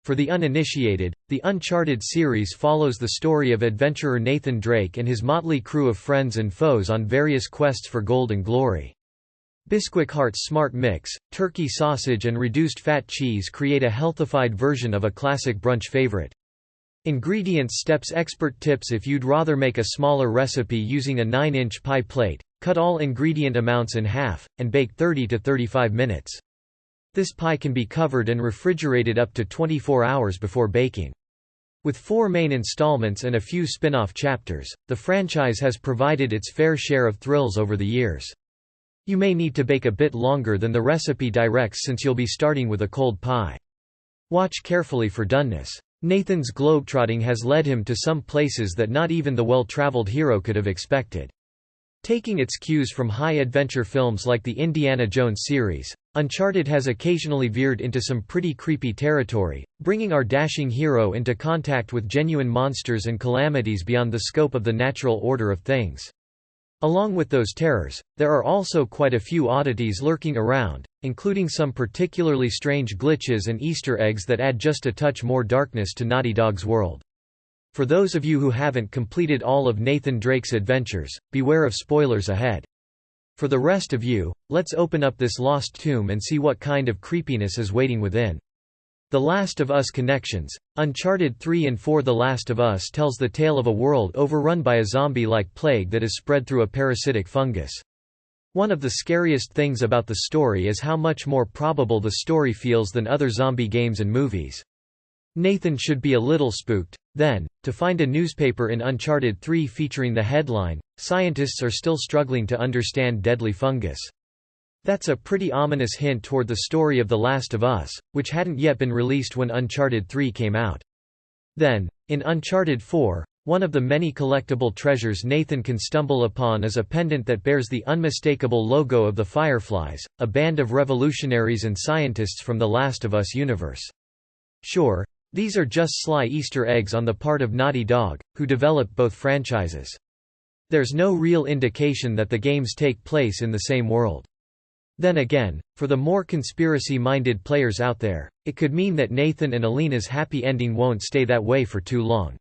For the uninitiated, the Uncharted series follows the story of adventurer Nathan Drake and his motley crew of friends and foes on various quests for gold and glory. Bisquick Heart Smart mix, turkey sausage and reduced fat cheese create a healthified version of a classic brunch favorite. Ingredients steps expert tips. If you'd rather make a smaller recipe using a 9-inch pie plate, cut all ingredient amounts in half, and bake 30 to 35 minutes. This pie can be covered and refrigerated up to 24 hours before baking. With 4 main installments and a few spin-off chapters, the franchise has provided its fair share of thrills over the years. You may need to bake a bit longer than the recipe directs since you'll be starting with a cold pie. Watch carefully for doneness. Nathan's globetrotting has led him to some places that not even the well-traveled hero could have expected. Taking its cues from high-adventure films like the Indiana Jones series, Uncharted has occasionally veered into some pretty creepy territory, bringing our dashing hero into contact with genuine monsters and calamities beyond the scope of the natural order of things. Along with those terrors, there are also quite a few oddities lurking around, including some particularly strange glitches and Easter eggs that add just a touch more darkness to Naughty Dog's world. For those of you who haven't completed all of Nathan Drake's adventures, beware of spoilers ahead. For the rest of you, let's open up this lost tomb and see what kind of creepiness is waiting within. The Last of Us connections. Uncharted 3 and 4. The Last of Us tells the tale of a world overrun by a zombie-like plague that is spread through a parasitic fungus. One of the scariest things about the story is how much more probable the story feels than other zombie games and movies. Nathan should be a little spooked, then, to find a newspaper in Uncharted 3 featuring the headline, "Scientists are still struggling to understand deadly fungus." That's a pretty ominous hint toward the story of The Last of Us, which hadn't yet been released when Uncharted 3 came out. Then, in Uncharted 4, one of the many collectible treasures Nathan can stumble upon is a pendant that bears the unmistakable logo of the Fireflies, a band of revolutionaries and scientists from the Last of Us universe. Sure, these are just sly Easter eggs on the part of Naughty Dog, who developed both franchises. There's no real indication that the games take place in the same world. Then again, for the more conspiracy-minded players out there, it could mean that Nathan and Elena's happy ending won't stay that way for too long.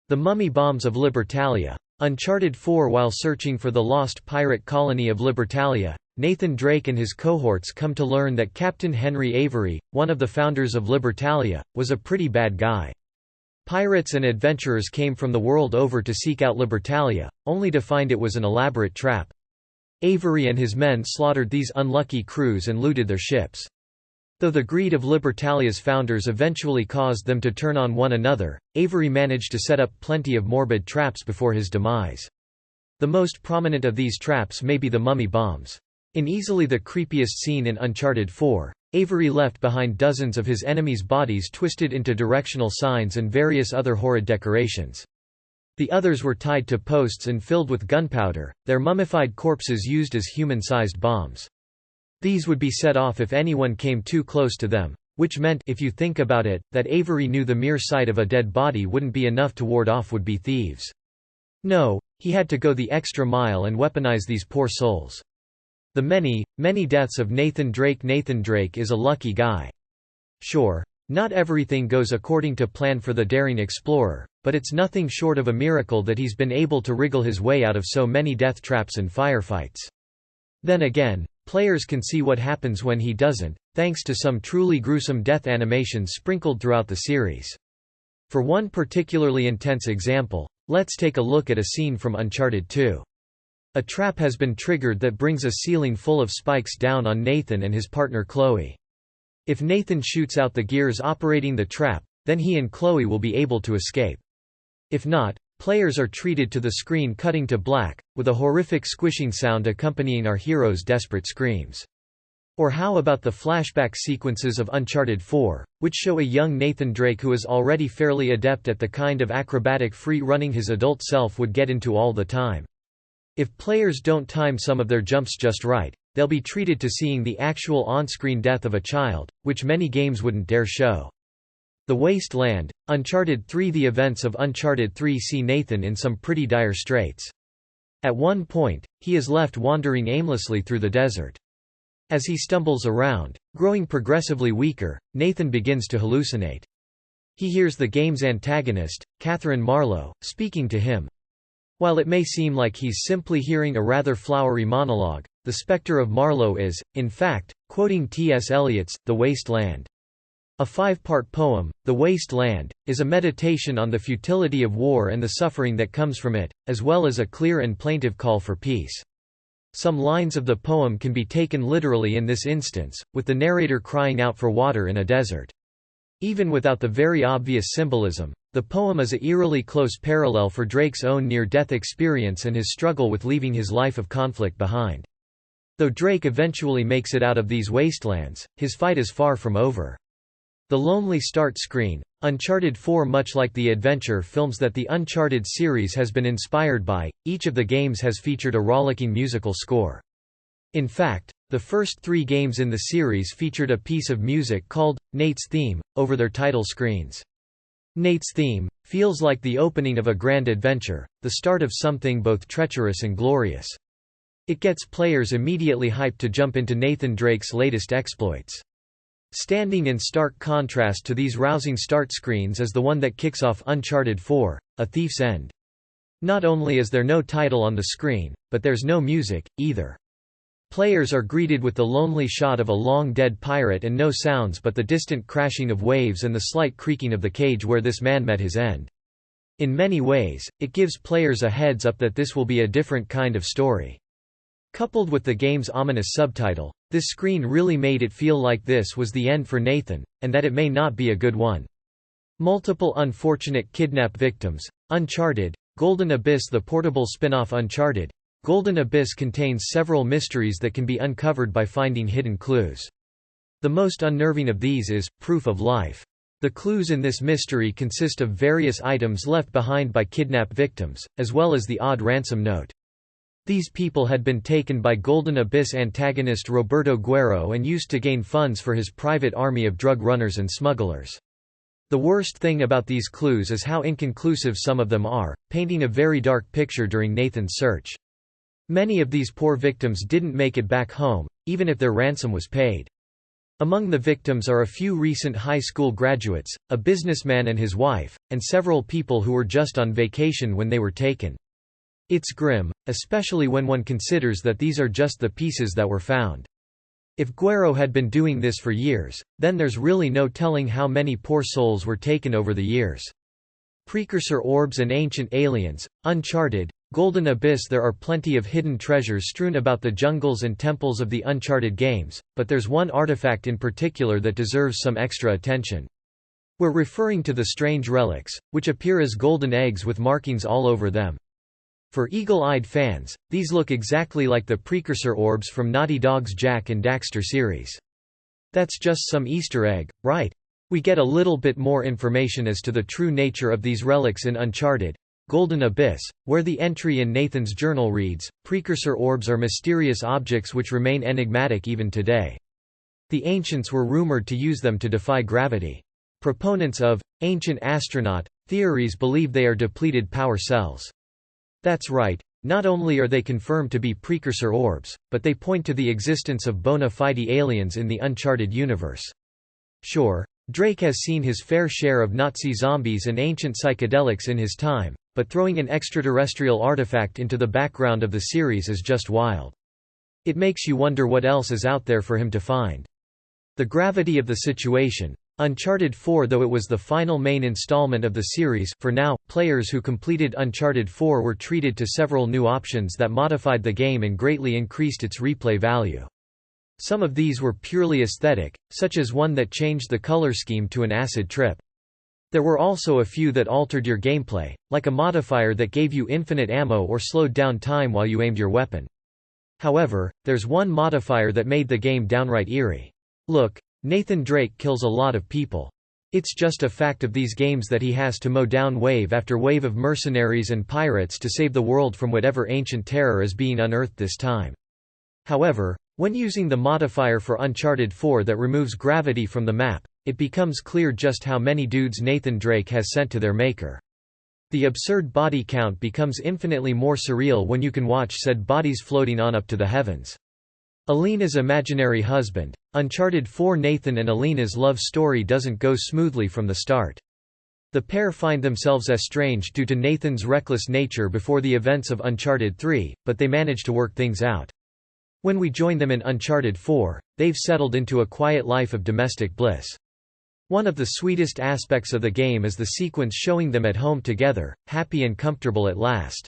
The mummy bombs of Libertalia. Uncharted 4. While searching for the lost pirate colony of Libertalia, Nathan Drake and his cohorts come to learn that Captain Henry Avery, one of the founders of Libertalia, was a pretty bad guy. Pirates and adventurers came from the world over to seek out Libertalia, only to find it was an elaborate trap. Avery and his men slaughtered these unlucky crews and looted their ships. Though the greed of Libertalia's founders eventually caused them to turn on one another, Avery managed to set up plenty of morbid traps before his demise. The most prominent of these traps may be the mummy bombs. In easily the creepiest scene in Uncharted 4, Avery left behind dozens of his enemies' bodies twisted into directional signs and various other horrid decorations. The others were tied to posts and filled with gunpowder, their mummified corpses used as human-sized bombs. These would be set off if anyone came too close to them, which meant, if you think about it, that Avery knew the mere sight of a dead body wouldn't be enough to ward off would-be thieves. No, he had to go the extra mile and weaponize these poor souls. The many, many deaths of Nathan Drake. Nathan Drake is a lucky guy. Sure, not everything goes according to plan for the daring explorer, but it's nothing short of a miracle that he's been able to wriggle his way out of so many death traps and firefights. Then again, players can see what happens when he doesn't, thanks to some truly gruesome death animations sprinkled throughout the series. For one particularly intense example, let's take a look at a scene from Uncharted 2. A trap has been triggered that brings a ceiling full of spikes down on Nathan and his partner Chloe. If Nathan shoots out the gears operating the trap, then he and Chloe will be able to escape. If not, players are treated to the screen cutting to black, with a horrific squishing sound accompanying our hero's desperate screams. Or how about the flashback sequences of Uncharted 4, which show a young Nathan Drake who is already fairly adept at the kind of acrobatic free running his adult self would get into all the time. If players don't time some of their jumps just right, they'll be treated to seeing the actual on-screen death of a child, which many games wouldn't dare show. The Wasteland, Uncharted 3. The events of Uncharted 3 see Nathan in some pretty dire straits. At one point, he is left wandering aimlessly through the desert. As he stumbles around, growing progressively weaker, Nathan begins to hallucinate. He hears the game's antagonist, Catherine Marlowe, speaking to him. While it may seem like he's simply hearing a rather flowery monologue, the spectre of Marlowe is, in fact, quoting T.S. Eliot's The Waste Land. A 5-part poem, The Waste Land, is a meditation on the futility of war and the suffering that comes from it, as well as a clear and plaintive call for peace. Some lines of the poem can be taken literally in this instance, with the narrator crying out for water in a desert. Even without the very obvious symbolism, the poem is a eerily close parallel for Drake's own near-death experience and his struggle with leaving his life of conflict behind. Though Drake eventually makes it out of these wastelands, his fight is far from over. The lonely start screen, Uncharted 4. Much like the adventure films that the Uncharted series has been inspired by, each of the games has featured a rollicking musical score. In fact, the first 3 games in the series featured a piece of music called Nate's Theme over their title screens. Nate's theme feels like the opening of a grand adventure, the start of something both treacherous and glorious. It gets players immediately hyped to jump into Nathan Drake's latest exploits. Standing in stark contrast to these rousing start screens is the one that kicks off Uncharted 4, A Thief's End. Not only is there no title on the screen, but there's no music, either. Players are greeted with the lonely shot of a long-dead pirate and no sounds but the distant crashing of waves and the slight creaking of the cage where this man met his end. In many ways, it gives players a heads-up that this will be a different kind of story. Coupled with the game's ominous subtitle, this screen really made it feel like this was the end for Nathan, and that it may not be a good one. Multiple unfortunate kidnap victims, Uncharted, Golden Abyss. The portable spin-off Uncharted, Golden Abyss contains several mysteries that can be uncovered by finding hidden clues. The most unnerving of these is, Proof of Life. The clues in this mystery consist of various items left behind by kidnap victims, as well as the odd ransom note. These people had been taken by Golden Abyss antagonist Roberto Guerrero and used to gain funds for his private army of drug runners and smugglers. The worst thing about these clues is how inconclusive some of them are, painting a very dark picture during Nathan's search. Many of these poor victims didn't make it back home, even if their ransom was paid. Among the victims are a few recent high school graduates, a businessman and his wife, and several people who were just on vacation when they were taken. It's grim, especially when one considers that these are just the pieces that were found. If Guerrero had been doing this for years, then there's really no telling how many poor souls were taken over the years. Precursor orbs and ancient aliens, Uncharted, Golden Abyss. There are plenty of hidden treasures strewn about the jungles and temples of the Uncharted games, but there's one artifact in particular that deserves some extra attention. We're referring to the strange relics, which appear as golden eggs with markings all over them. For eagle-eyed fans, these look exactly like the precursor orbs from Naughty Dog's Jak and Daxter series. That's just some Easter egg, right? We get a little bit more information as to the true nature of these relics in Uncharted, Golden Abyss, where the entry in Nathan's journal reads, "Precursor orbs are mysterious objects which remain enigmatic even today. The ancients were rumored to use them to defy gravity. Proponents of ancient astronaut theories believe they are depleted power cells." That's right, not only are they confirmed to be precursor orbs, but they point to the existence of bona fide aliens in the Uncharted universe. Sure, Drake has seen his fair share of Nazi zombies and ancient psychedelics in his time, but throwing an extraterrestrial artifact into the background of the series is just wild. It makes you wonder what else is out there for him to find. The gravity of the situation, Uncharted 4. Though it was the final main installment of the series, for now, players who completed Uncharted 4 were treated to several new options that modified the game and greatly increased its replay value. Some of these were purely aesthetic, such as one that changed the color scheme to an acid trip. There were also a few that altered your gameplay, like a modifier that gave you infinite ammo or slowed down time while you aimed your weapon. However, there's one modifier that made the game downright eerie. Look, Nathan Drake kills a lot of people. It's just a fact of these games that he has to mow down wave after wave of mercenaries and pirates to save the world from whatever ancient terror is being unearthed this time. However, when using the modifier for Uncharted 4 that removes gravity from the map, it becomes clear just how many dudes Nathan Drake has sent to their maker. The absurd body count becomes infinitely more surreal when you can watch said bodies floating on up to the heavens. Alina's imaginary husband, Uncharted 4. Nathan and Alina's love story doesn't go smoothly from the start. The pair find themselves estranged due to Nathan's reckless nature before the events of Uncharted 3, but they manage to work things out. When we join them in Uncharted 4, they've settled into a quiet life of domestic bliss. One of the sweetest aspects of the game is the sequence showing them at home together, happy and comfortable at last.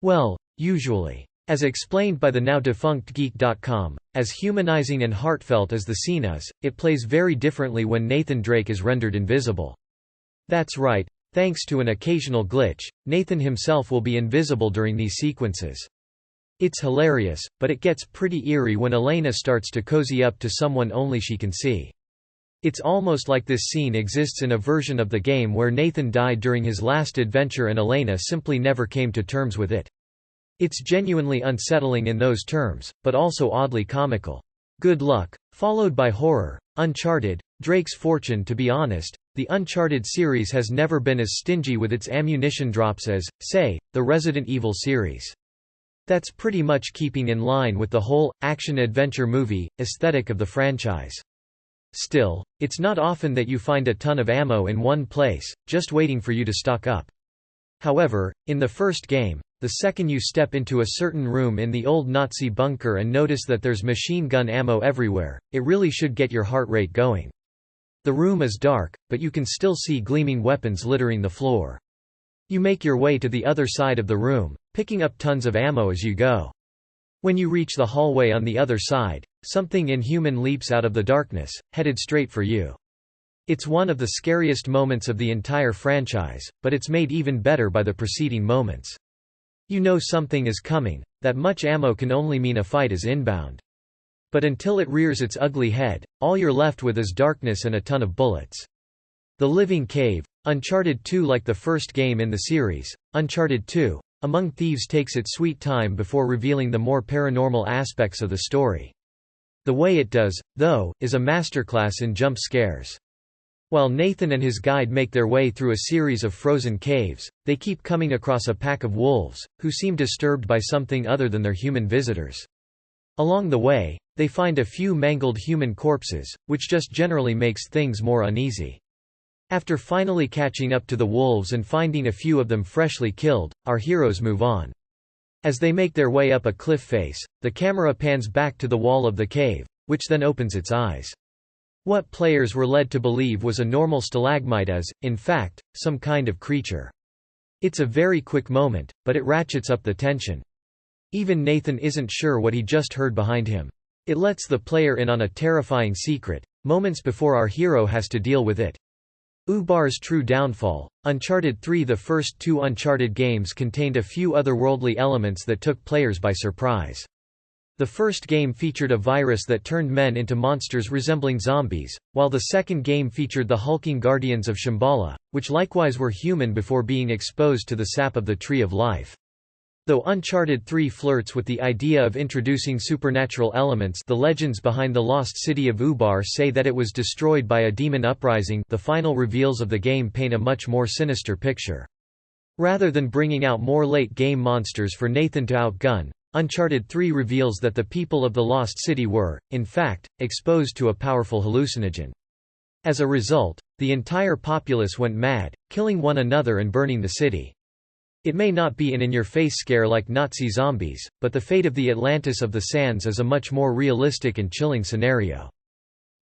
Well, usually. As explained by the now-defunct Geek.com, as humanizing and heartfelt as the scene is, it plays very differently when Nathan Drake is rendered invisible. That's right, thanks to an occasional glitch, Nathan himself will be invisible during these sequences. It's hilarious, but it gets pretty eerie when Elena starts to cozy up to someone only she can see. It's almost like this scene exists in a version of the game where Nathan died during his last adventure and Elena simply never came to terms with it. It's genuinely unsettling in those terms, but also oddly comical. Good luck, followed by horror. Uncharted, Drake's fortune. To be honest, the Uncharted series has never been as stingy with its ammunition drops as, say, the Resident Evil series. That's pretty much keeping in line with the whole, action-adventure movie, aesthetic of the franchise. Still, it's not often that you find a ton of ammo in one place, just waiting for you to stock up. However, in the first game, the second you step into a certain room in the old Nazi bunker and notice that there's machine gun ammo everywhere, it really should get your heart rate going. The room is dark, but you can still see gleaming weapons littering the floor. You make your way to the other side of the room, picking up tons of ammo as you go. When you reach the hallway on the other side, something inhuman leaps out of the darkness, headed straight for you. It's one of the scariest moments of the entire franchise, but it's made even better by the preceding moments. You know something is coming, that much ammo can only mean a fight is inbound. But until it rears its ugly head, all you're left with is darkness and a ton of bullets. The Living Cave, Uncharted 2. Like the first game in the series, Uncharted 2, Among Thieves takes its sweet time before revealing the more paranormal aspects of the story. The way it does, though, is a masterclass in jump scares. While Nathan and his guide make their way through a series of frozen caves, they keep coming across a pack of wolves, who seem disturbed by something other than their human visitors. Along the way, they find a few mangled human corpses, which just generally makes things more uneasy. After finally catching up to the wolves and finding a few of them freshly killed, our heroes move on. As they make their way up a cliff face, the camera pans back to the wall of the cave, which then opens its eyes. What players were led to believe was a normal stalagmite is, in fact, some kind of creature. It's a very quick moment, but it ratchets up the tension. Even Nathan isn't sure what he just heard behind him. It lets the player in on a terrifying secret, moments before our hero has to deal with it. Ubar's true downfall. Uncharted 3. The first two Uncharted games contained a few otherworldly elements that took players by surprise. The first game featured a virus that turned men into monsters resembling zombies, while the second game featured the hulking guardians of Shambhala, which likewise were human before being exposed to the sap of the Tree of Life. Though Uncharted 3 flirts with the idea of introducing supernatural elements, the legends behind the lost city of Ubar say that it was destroyed by a demon uprising. The final reveals of the game paint a much more sinister picture. Rather than bringing out more late-game monsters for Nathan to outgun, Uncharted 3 reveals that the people of the Lost City were, in fact, exposed to a powerful hallucinogen. As a result, the entire populace went mad, killing one another and burning the city. It may not be an in-your-face scare like Nazi zombies, but the fate of the Atlantis of the Sands is a much more realistic and chilling scenario.